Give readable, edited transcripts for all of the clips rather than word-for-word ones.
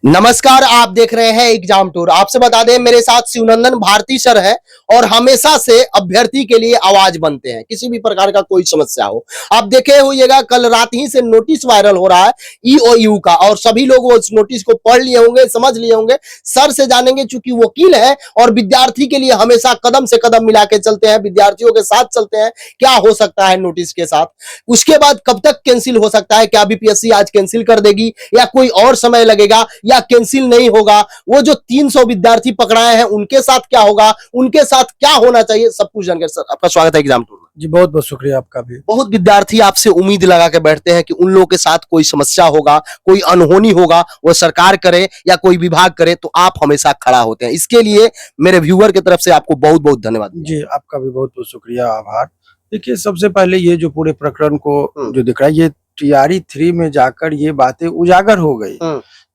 नमस्कार, आप देख रहे हैं एग्जाम टूर। आपसे बता दें, मेरे साथ शिवनंदन भारती सर है और हमेशा से अभ्यर्थी के लिए आवाज बनते हैं किसी भी प्रकार का कोई समस्या हो। आप देखे होइएगा, कल रात ही से नोटिस वायरल हो रहा है ईओयू का और सभी लोग उस नोटिस को पढ़ लिए होंगे, समझ लिए होंगे। सर से जानेंगे, चूंकि वकील है और विद्यार्थी के लिए हमेशा कदम से कदम मिला के चलते हैं, विद्यार्थियों के साथ चलते हैं। क्या हो सकता है नोटिस के साथ, उसके बाद कब तक कैंसिल हो सकता है, क्या बीपीएससी आज कैंसिल कर देगी या कोई और समय लगेगा या कैंसिल नहीं होगा, वो जो 300 विद्यार्थी पकड़ाए हैं उनके साथ क्या होगा, उनके साथ क्या होना चाहिए, सब कुछ जानकर सर आपका स्वागत है एग्जाम टूर में। जी बहुत बहुत शुक्रिया आपका भी। बहुत विद्यार्थी आपसे उम्मीद लगा के बैठते हैं कि उन लोगों के साथ कोई समस्या होगा, कोई अनहोनी होगा, वो सरकार करे या कोई विभाग करे, तो आप हमेशा खड़ा होते हैं। इसके लिए मेरे व्यूअर की तरफ से आपको बहुत बहुत धन्यवाद। जी आपका भी बहुत बहुत शुक्रिया, आभार। देखिए, सबसे पहले ये जो पूरे प्रकरण को जो दिख रहा है, ये टीआरई 3 में जाकर ये बातें उजागर हो गई।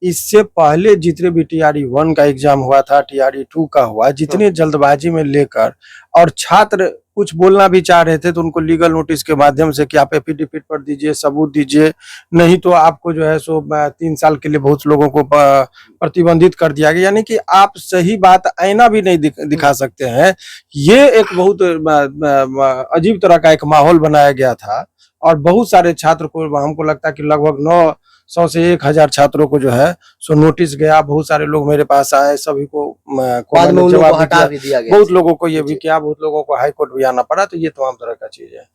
इससे पहले जितने भी टीआरई 1 का एग्जाम हुआ था, टीआरई 2 का हुआ, जितने जल्दबाजी में लेकर और छात्र कुछ बोलना भी चाह रहे थे तो उनको लीगल नोटिस के माध्यम से कि आप एफिडेविट पर दीजिए, सबूत दीजिए, नहीं तो आपको जो है सो 3 साल के लिए बहुत लोगों को प्रतिबंधित कर दिया गया। यानी कि आप सही बात आईना भी नहीं दिखा सकते हैं। ये एक बहुत अजीब तरह का एक माहौल बनाया गया था और बहुत सारे छात्र को, हमको लगता है कि लगभग 900 से 1000 छात्रों को जो है सो नोटिस गया। बहुत सारे लोग मेरे पास आए, सभी को जवाब भी दिया। बहुत लोगों को ये भी किया, बहुत लोगों को हाई कोर्ट भी आना पड़ा। तो ये तमाम तरह का चीज है।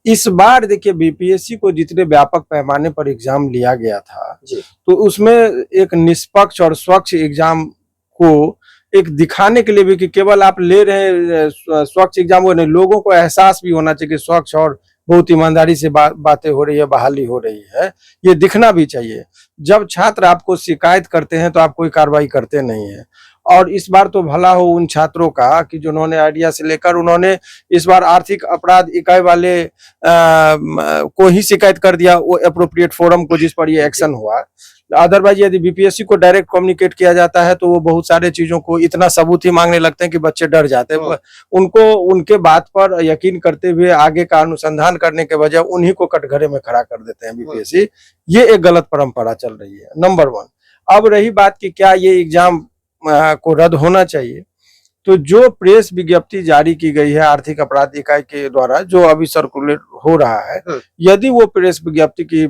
इस बार देखिए, बीपीएससी को जितने व्यापक पैमाने पर एग्जाम लिया गया था तो उसमें एक निष्पक्ष और स्वच्छ एग्जाम को एक दिखाने के लिए भी कि केवल आप ले रहे हैं स्वच्छ एग्जाम हो नहीं, लोगों को एहसास भी होना चाहिए कि स्वच्छ और बहुत ईमानदारी से बातें हो रही है, बहाली हो रही है, ये दिखना भी चाहिए। जब छात्र आपको शिकायत करते हैं तो आप कोई कार्रवाई करते नहीं है। और इस बार तो भला हो उन छात्रों का कि जिन्होंने आइडिया से लेकर, उन्होंने इस बार आर्थिक अपराध इकाई वाले को ही शिकायत कर दिया, वो एप्रोप्रिएट फोरम को जिस पर ये एक्शन हुआ। अदरवाइज यदि बीपीएससी को डायरेक्ट कम्युनिकेट किया जाता है तो वो बहुत सारे चीजों को इतना सबूत ही मांगने लगते हैं कि बच्चे डर जाते हैं। उनको उनके बात पर यकीन करते हुए आगे का अनुसंधान करने के बजाय उन्हीं को कटघरे में खड़ा कर देते हैं बीपीएससी। ये एक गलत परंपरा चल रही है, नंबर 1। अब रही बात कि क्या ये एग्जाम को रद्द होना चाहिए, तो जो प्रेस विज्ञप्ति जारी की गई है आर्थिक अपराध इकाई के द्वारा, जो अभी सर्कुलेट हो रहा है, यदि वो प्रेस विज्ञप्ति की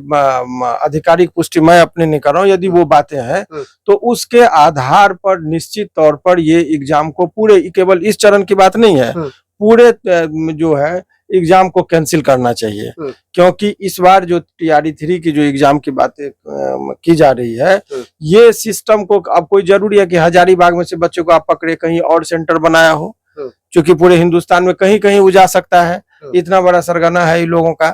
आधिकारिक पुष्टि मैं अपने नहीं कर रहा हूँ, यदि वो बातें हैं तो उसके आधार पर निश्चित तौर पर ये एग्जाम को पूरे, केवल इस चरण की बात नहीं है, पूरे जो है एग्जाम को कैंसिल करना चाहिए। क्योंकि इस बार जो टीआरई 3 की जो एग्जाम की बातें की जा रही है, ये सिस्टम को, अब कोई जरूरी है कि हजारीबाग में से बच्चों को आप पकड़े, कहीं और सेंटर बनाया हो, क्योंकि पूरे हिंदुस्तान में कहीं कहीं वो जा सकता है, इतना बड़ा सरगना है इन लोगों का।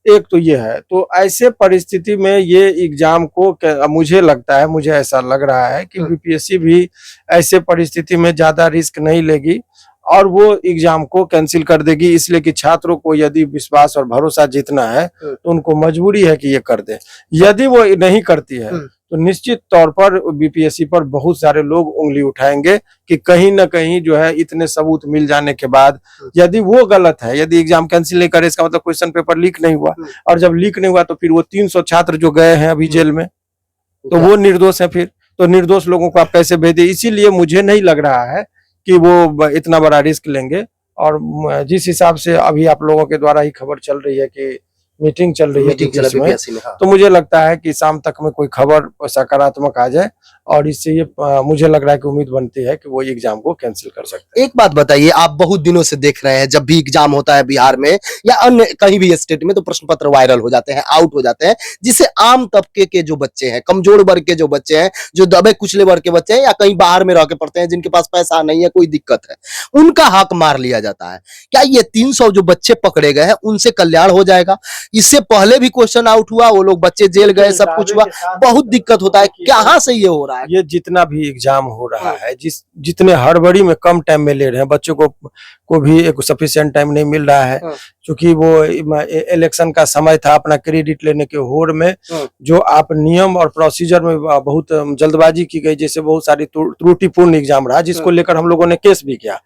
एक तो ये है। तो ऐसे परिस्थिति में ये एग्जाम को, मुझे लगता है, मुझे ऐसा लग रहा है कि बीपीएससी भी ऐसे परिस्थिति में ज्यादा रिस्क नहीं लेगी और वो एग्जाम को कैंसिल कर देगी। इसलिए कि छात्रों को यदि विश्वास और भरोसा जीतना है तो उनको मजबूरी है कि ये कर दे। यदि वो नहीं करती है तो निश्चित तौर पर बीपीएससी पर बहुत सारे लोग उंगली उठाएंगे कि कहीं ना कहीं जो है इतने सबूत मिल जाने के बाद, यदि वो गलत है, यदि एग्जाम कैंसिल नहीं करे, इसका मतलब क्वेश्चन पेपर लीक नहीं हुआ, और जब लीक नहीं हुआ तो फिर वो 300 छात्र जो गए हैं अभी जेल में, तो वो निर्दोष है। फिर तो निर्दोष लोगों को आप कैसे भेजे? इसीलिए मुझे नहीं लग रहा है कि वो इतना बड़ा रिस्क लेंगे। और जिस हिसाब से अभी आप लोगों के द्वारा ही खबर चल रही है कि मीटिंग चल रही है बीपीएससी में, तो मुझे लगता है कि शाम तक में कोई खबर सकारात्मक आ जाए और इससे ये मुझे लग रहा है कि उम्मीद बनती है कि वो एग्जाम को कैंसिल कर सकते हैं। एक बात बताइए, आप बहुत दिनों से देख रहे हैं, जब भी एग्जाम होता है बिहार में या अन्य कहीं भी स्टेट में, तो प्रश्न पत्र वायरल हो जाते हैं, आउट हो जाते हैं, जिससे आम तबके के जो बच्चे हैं, कमजोर वर्ग के जो बच्चे हैं, जो दबे कुचले वर्ग के बच्चे हैं या कहीं बाहर में रह के पढ़ते हैं, जिनके पास पैसा नहीं है, कोई दिक्कत है, उनका हक मार लिया जाता है। क्या ये 300 जो बच्चे पकड़े गए हैं उनसे कल्याण हो जाएगा? इससे पहले भी क्वेश्चन आउट हुआ, वो लोग बच्चे जेल गए, सब कुछ हुआ, बहुत दिक्कत होता है। कहाँ से ये हो रहा है? ये जितना भी एग्जाम हो रहा है, जितने हड़बड़ी में कम टाइम में ले रहे हैं, बच्चों को भी एक सफिशिएंट टाइम नहीं मिल रहा है, क्योंकि वो इलेक्शन का समय था, अपना क्रेडिट लेने के होड़ में जो आप नियम और प्रोसीजर में बहुत जल्दबाजी की गई, जैसे बहुत सारी त्रुटिपूर्ण एग्जाम रहा, जिसको लेकर हम लोगों ने केस भी किया।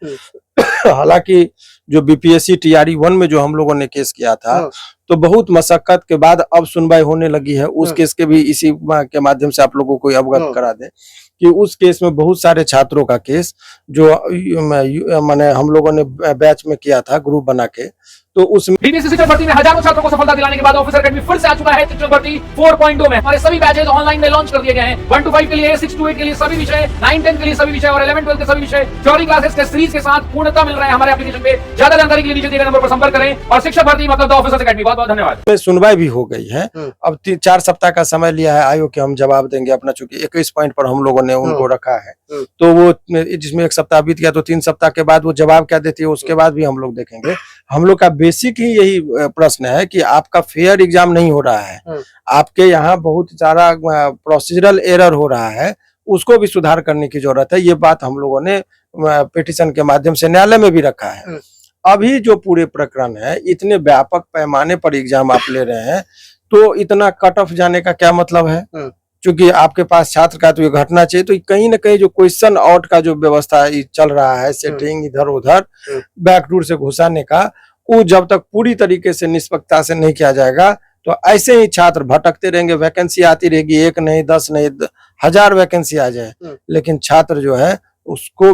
हालांकि जो बीपीएससी टीआरई 1 में जो हम लोगों ने केस किया था तो बहुत मशक्कत के बाद अब सुनवाई होने लगी है। उस केस के भी इसी के माध्यम से आप लोगों को अवगत करा दें कि उस केस में बहुत सारे छात्रों का केस जो मैंने हम लोगों ने बैच में किया था, ग्रुप बना के, तो उसमें बीपीएससी शिक्षक भर्ती में हजारों छात्रों को सफलता दिलाने के बाद ऑफिसर अकेडमी फिर से आ चुका है शिक्षक भर्ती 4.0 में। हमारे सभी बैचेज ऑनलाइन में लॉन्च कर दिए गए हैं। 1 to 5 के लिए, 6 to 8 के लिए सभी विषय, 9-10 के लिए सभी विषय और 11-12 के सभी विषय थ्योरी क्लासेस के सीरीज के साथ पूर्णता मिल रहा है हमारे एप्लीकेशन पे। ज्यादा जानकारी के लिए नीचे दिए गए नंबर पर संपर्क करें। और शिक्षक भर्ती मतलब द ऑफिसर्स अकेडमी। बहुत बहुत धन्यवाद। सुनवाई भी हो गई है। अब 4 सप्ताह का समय लिया है आयोग के, हम जवाब देंगे अपना, चूंकि 21 पॉइंट पर हम लोगों ने उनको रखा है। तो वो जिसमें 1 सप्ताह बीत गया, तो 3 सप्ताह के बाद वो जवाब क्या देती है उसके बाद भी हम लोग देखेंगे। हम लोग का बेसिक ही यही प्रश्न है कि आपका फेयर एग्जाम नहीं हो रहा है, आपके यहाँ बहुत सारा प्रोसीजरल एरर हो रहा है, उसको भी सुधार करने की जरूरत है। ये बात हम लोगों ने पिटीशन के माध्यम से न्यायालय में भी रखा है। अभी जो पूरे प्रकरण है, इतने व्यापक पैमाने पर एग्जाम आप ले रहे हैं, तो इतना कट ऑफ जाने का क्या मतलब है? क्योंकि आपके पास छात्र का तो ये घटना चाहिए, तो कहीं ना कहीं जो क्वेश्चन आउट का जो व्यवस्था चल रहा है, सेटिंग इधर उधर बैकडोर से घुसाने का, वो जब तक पूरी तरीके से निष्पक्षता से नहीं किया जाएगा, तो ऐसे ही छात्र भटकते रहेंगे। वैकेंसी आती रहेगी, 1 नहीं 10 नहीं 1000 वैकेंसी आ जाए, लेकिन छात्र जो है उसको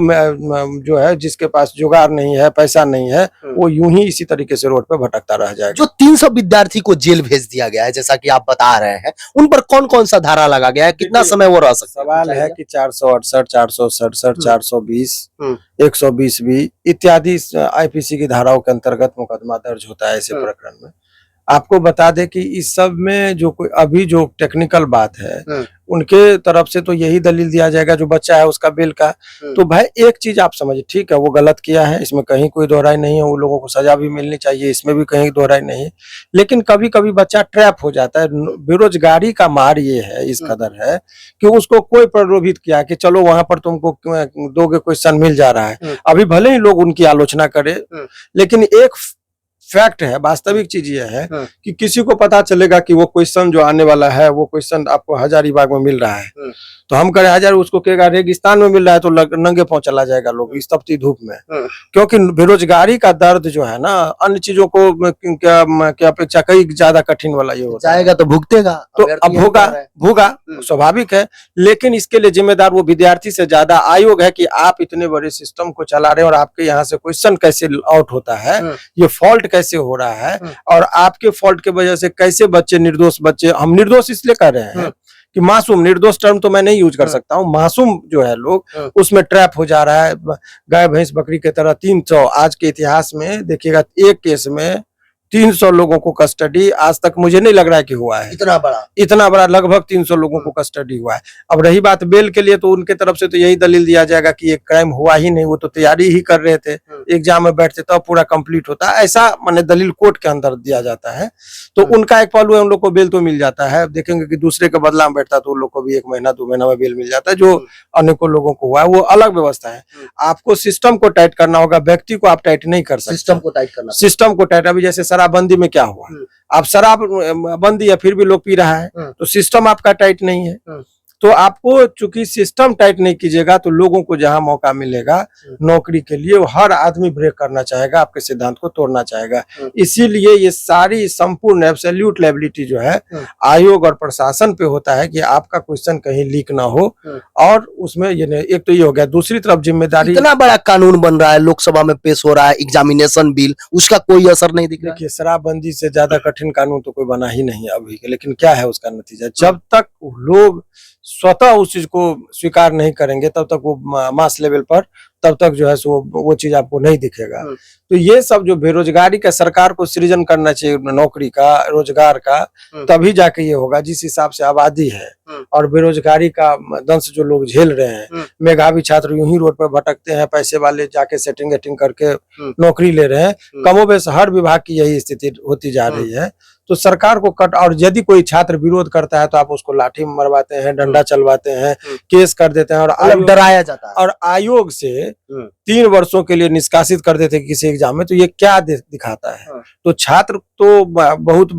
जो है जिसके पास जुगाड़ नहीं है, पैसा नहीं है, वो यूं ही इसी तरीके से रोड पे भटकता रह जाएगा। जो 300 विद्यार्थी को जेल भेज दिया गया है, जैसा कि आप बता रहे हैं, उन पर कौन कौन सा धारा लगा गया है, कितना समय वो रह सकता है? सवाल है कि 468, 467, 420, 120 भी इत्यादि आईपीसी की धाराओं के अंतर्गत मुकदमा दर्ज होता है ऐसे प्रकरण में। आपको बता दें कि इस सब में जो कोई अभी जो टेक्निकल बात है, उनके तरफ से तो यही दलील दिया जाएगा जो बच्चा है उसका बेल का। तो भाई एक चीज आप समझिए, ठीक है वो गलत किया है, इसमें कहीं कोई दोहराई नहीं है, वो लोगों को सजा भी मिलनी चाहिए, इसमें भी कहीं दोहराई नहीं है। लेकिन कभी कभी बच्चा ट्रैप हो जाता है। बेरोजगारी का मार ये है, इस कदर है कि उसको कोई प्रलोभित किया कि चलो वहां पर तुमको दोगे क्वेश्चन मिल जा रहा है। अभी भले ही लोग उनकी आलोचना करे, लेकिन एक फैक्ट है, वास्तविक चीज ये है कि किसी को पता चलेगा कि वो क्वेश्चन जो आने वाला है, वो क्वेश्चन आपको हजारीबाग में मिल रहा है, तो हम करें हजार, उसको कहेगा रेगिस्तान में मिल रहा है, तो नंगे पांव चला जाएगा लोग इस तपती धूप में। क्योंकि बेरोजगारी का दर्द जो है ना, अन्य चीजों को क्या अपेक्षा कई ज्यादा कठिन वाला ये होता है। जाएगा तो भुगतेगा, तो अब भोगा स्वाभाविक है, लेकिन इसके लिए जिम्मेदार वो विद्यार्थी से ज्यादा आयोग है कि आप इतने बड़े सिस्टम को चला रहे हैं और आपके यहाँ से क्वेश्चन कैसे आउट होता है, ये फॉल्ट कैसे हो रहा है, और आपके फॉल्ट के वजह से कैसे बच्चे, निर्दोष बच्चे, हम निर्दोष इसलिए कर रहे हैं कि मासूम, निर्दोष टर्म तो मैं नहीं यूज कर सकता हूँ, मासूम जो है लोग उसमें ट्रैप हो जा रहा है गाय भैंस बकरी की तरह। 300 आज के इतिहास में देखिएगा, एक केस में 300 लोगों को कस्टडी आज तक मुझे नहीं लग रहा है कि हुआ है। इतना बड़ा लगभग 300 लोगों को कस्टडी हुआ है। अब रही बात बेल के लिए, तो उनके तरफ से तो यही दलील दिया जाएगा कि ये क्राइम हुआ ही नहीं, वो तो तैयारी ही कर रहे थे, एग्जाम में बैठते तब पूरा कंप्लीट होता है, ऐसा माने दलील कोर्ट के अंदर दिया जाता है। तो उनका एक पहलू है, उन लोग को बेल तो मिल जाता है। देखेंगे कि दूसरे के बदला में बैठता तो उन लोग को भी 1 महीना 2 महीना में बेल मिल जाता है, जो अनेकों लोगों को हुआ है, वो अलग व्यवस्था है। आपको सिस्टम को टाइट करना होगा, व्यक्ति को आप टाइट नहीं कर सकते। सिस्टम को टाइट, अभी जैसे शराबबंदी में क्या हुआ, आप शराब बंदी है फिर भी लोग पी रहा है, तो सिस्टम आपका टाइट नहीं है। तो आपको चूंकि सिस्टम टाइट नहीं कीजिएगा, तो लोगों को जहां मौका मिलेगा नौकरी के लिए, वो हर आदमी ब्रेक करना चाहेगा, आपके सिद्धांत को तोड़ना चाहेगा। इसीलिए ये सारी संपूर्ण एब्सोल्यूट लायबिलिटी जो है आयोग और प्रशासन पे होता है कि आपका क्वेश्चन कहीं लीक ना हो। और उसमें ये एक तो ये हो गया, दूसरी तरफ जिम्मेदारी, इतना बड़ा कानून बन रहा है, लोकसभा में पेश हो रहा है एग्जामिनेशन बिल, उसका कोई असर नहीं दिख रहा। देखिए, शराबबंदी से ज्यादा कठिन कानून तो कोई बना ही नहीं अभी के, लेकिन क्या है उसका नतीजा, जब तक लोग स्वतः उस चीज को स्वीकार नहीं करेंगे, तब तक वो मास लेवल पर, तब तक जो है सो वो चीज आपको नहीं दिखेगा। तो ये सब जो बेरोजगारी का सरकार को सृजन करना चाहिए, नौकरी का, रोजगार का, तभी जाके ये होगा। जिस हिसाब से आबादी है और बेरोजगारी का दंश जो लोग झेल रहे हैं, मेधावी छात्र यूं ही रोड पर भटकते हैं, पैसे वाले जाके सेटिंग करके नौकरी ले रहे हैं, कमोबेश हर विभाग की यही स्थिति होती जा रही है। तो सरकार को कट, और यदि कोई छात्र विरोध करता है तो आप उसको लाठी मरवाते हैं, डंडा चलवाते हैं, केस कर देते हैं, और डराया जाता है, और आयोग से 3 वर्षों के लिए निष्कासित कर देते किसी एग्जाम में। तो ये क्या दिखाता है? तो छात्र तो बहुत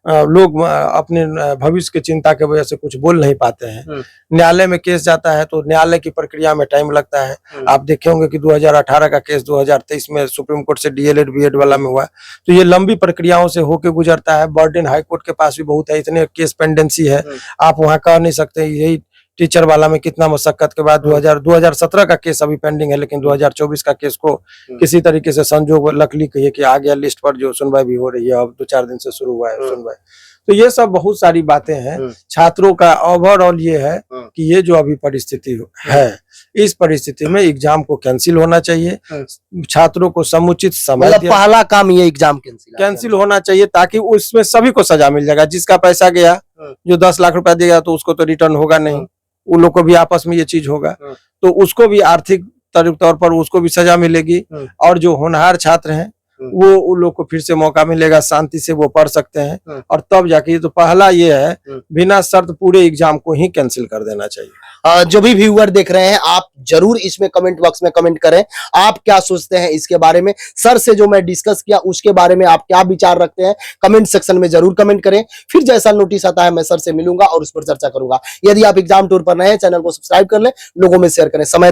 लोग अपने भविष्य की चिंता की वजह से कुछ बोल नहीं पाते हैं। न्यायालय में केस जाता है तो न्यायालय की प्रक्रिया में टाइम लगता है। आप देखे होंगे कि 2018 का केस 2023 में सुप्रीम कोर्ट से डीएलएड बीएड वाला में हुआ, तो ये लंबी प्रक्रियाओं से होके गुजरता है। बर्डन हाई कोर्ट के पास भी बहुत है, इतने केस पेंडेंसी है, आप वहाँ कह नहीं सकते। यही टीचर वाला में कितना मशक्कत के बाद 2017 का केस अभी पेंडिंग है, लेकिन 2024 का केस को किसी तरीके से संजोग लकली कहिए कि आ गया लिस्ट पर, जो सुनवाई भी हो रही है, अब 2-4 दिन से शुरू हुआ है सुनवाई। तो ये सब बहुत सारी बातें हैं। छात्रों का ओवरऑल ये है कि ये जो अभी परिस्थिति है, इस परिस्थिति में एग्जाम को कैंसिल होना चाहिए। छात्रों को समुचित समय मतलब पहला काम ये एग्जाम कैंसिल होना चाहिए, ताकि उसमें सभी को सजा मिल जाएगा। जिसका पैसा गया, जो 10 लाख रुपया देगा तो उसको तो रिटर्न होगा नहीं, उन लोग को भी आपस में ये चीज होगा, तो उसको भी आर्थिक तौर पर उसको भी सजा मिलेगी। और जो होनहार छात्र हैं वो उन लोग को फिर से मौका मिलेगा, शांति से वो पढ़ सकते हैं। और तब जाके तो पहला ये है, बिना शर्त पूरे एग्जाम को ही कैंसिल कर देना चाहिए। जो भी व्यूअर देख रहे हैं, आप जरूर इसमें कमेंट बॉक्स में कमेंट करें, आप क्या सोचते हैं इसके बारे में। सर से जो मैं डिस्कस किया उसके बारे में आप क्या विचार रखते हैं, कमेंट सेक्शन में जरूर कमेंट करें। फिर जैसा नोटिस आता है मैं सर से मिलूंगा और उस पर चर्चा करूंगा। यदि आप एग्जाम टूर पर नए हैं, चैनल को सब्सक्राइब कर लें, लोगों में शेयर करें। समय